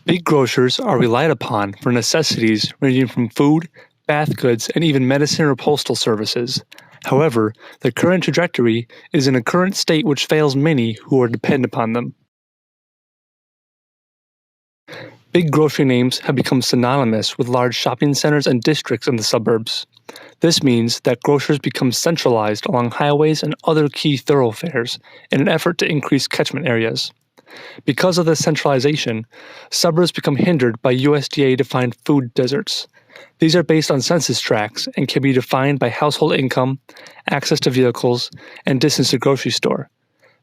Big grocers are relied upon for necessities ranging from food, bath goods, and even medicine or postal services. However, the current trajectory is in a current state which fails many who are dependent upon them. Big grocery names have become synonymous with large shopping centers and districts in the suburbs. This means that grocers become centralized along highways and other key thoroughfares in an effort to increase catchment areas. Because of this centralization, suburbs become hindered by USDA-defined food deserts. These are based on census tracts and can be defined by household income, access to vehicles, and distance to grocery store.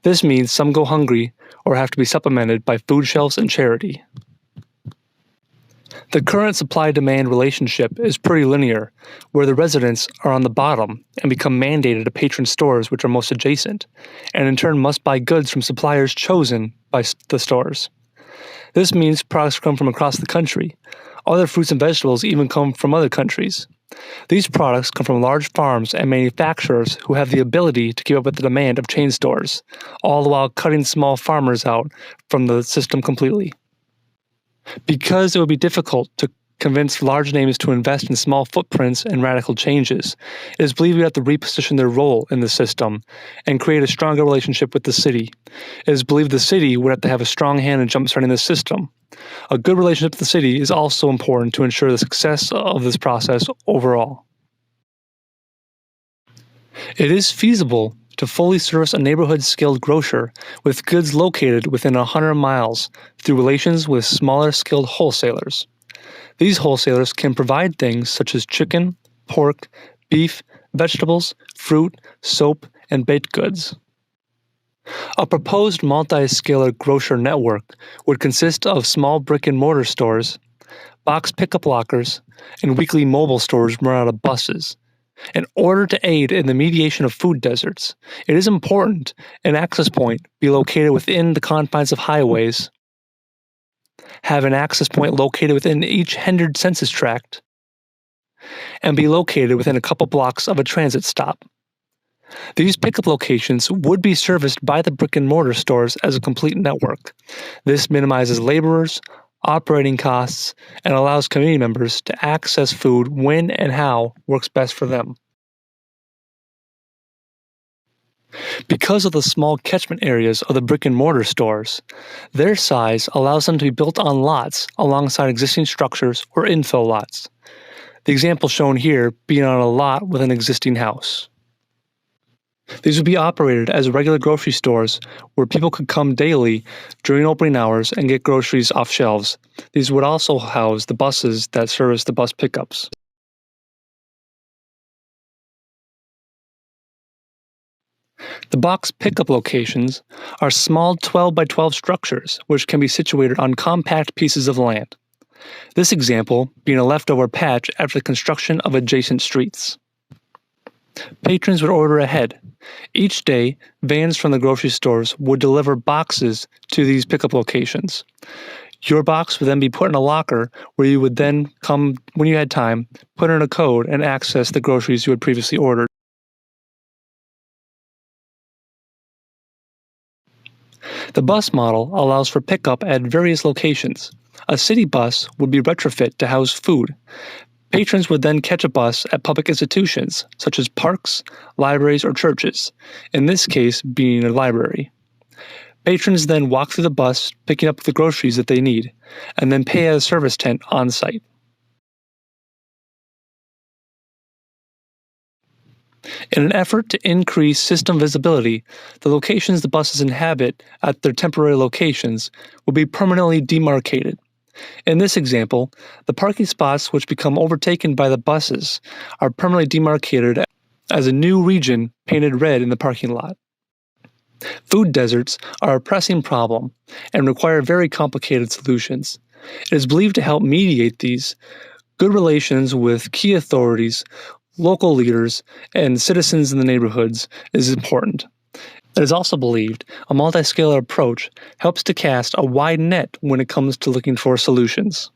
This means some go hungry or have to be supplemented by food shelves and charity. The current supply-demand relationship is pretty linear, where the residents are on the bottom and become mandated to patron stores which are most adjacent, and in turn must buy goods from suppliers chosen by the stores. This means products come from across the country. Other fruits and vegetables even come from other countries. These products come from large farms and manufacturers who have the ability to keep up with the demand of chain stores, all the while cutting small farmers out from the system completely. Because it would be difficult to convince large names to invest in small footprints and radical changes, it is believed we have to reposition their role in the system and create a stronger relationship with the city. It is believed the city would have to have a strong hand in jumpstarting the system. A good relationship with the city is also important to ensure the success of this process overall. It is feasible to fully service a neighborhood-skilled grocer with goods located within 100 miles through relations with smaller skilled wholesalers. These wholesalers can provide things such as chicken, pork, beef, vegetables, fruit, soap, and baked goods. A proposed multi-scalar grocer network would consist of small brick-and-mortar stores, box pickup lockers, and weekly mobile stores run out of buses. In order to aid in the mediation of food deserts, it is important an access point be located within the confines of highways, have an access point located within each hindered census tract, and be located within a couple blocks of a transit stop. These pickup locations would be serviced by the brick-and-mortar stores as a complete network. This minimizes laborers, operating costs, and allows community members to access food when and how works best for them. Because of the small catchment areas of the brick-and-mortar stores, their size allows them to be built on lots alongside existing structures or infill lots. The example shown here being on a lot with an existing house. These would be operated as regular grocery stores where people could come daily during opening hours and get groceries off shelves. These would also house the buses that service the bus pickups. The box pickup locations are small 12 by 12 structures which can be situated on compact pieces of land. This example being a leftover patch after the construction of adjacent streets. Patrons would order ahead. Each day, vans from the grocery stores would deliver boxes to these pickup locations. Your box would then be put in a locker where you would then come, when you had time, put in a code and access the groceries you had previously ordered. The bus model allows for pickup at various locations. A city bus would be retrofit to house food. Patrons would then catch a bus at public institutions, such as parks, libraries, or churches, in this case being a library. Patrons then walk through the bus, picking up the groceries that they need, and then pay at a service tent on site. In an effort to increase system visibility, the locations the buses inhabit at their temporary locations will be permanently demarcated. In this example, the parking spots which become overtaken by the buses are permanently demarcated as a new region painted red in the parking lot. Food deserts are a pressing problem and require very complicated solutions. It is believed to help mediate these, good relations with key authorities, local leaders, and citizens in the neighborhoods is important. It is also believed a multi-scalar approach helps to cast a wide net when it comes to looking for solutions.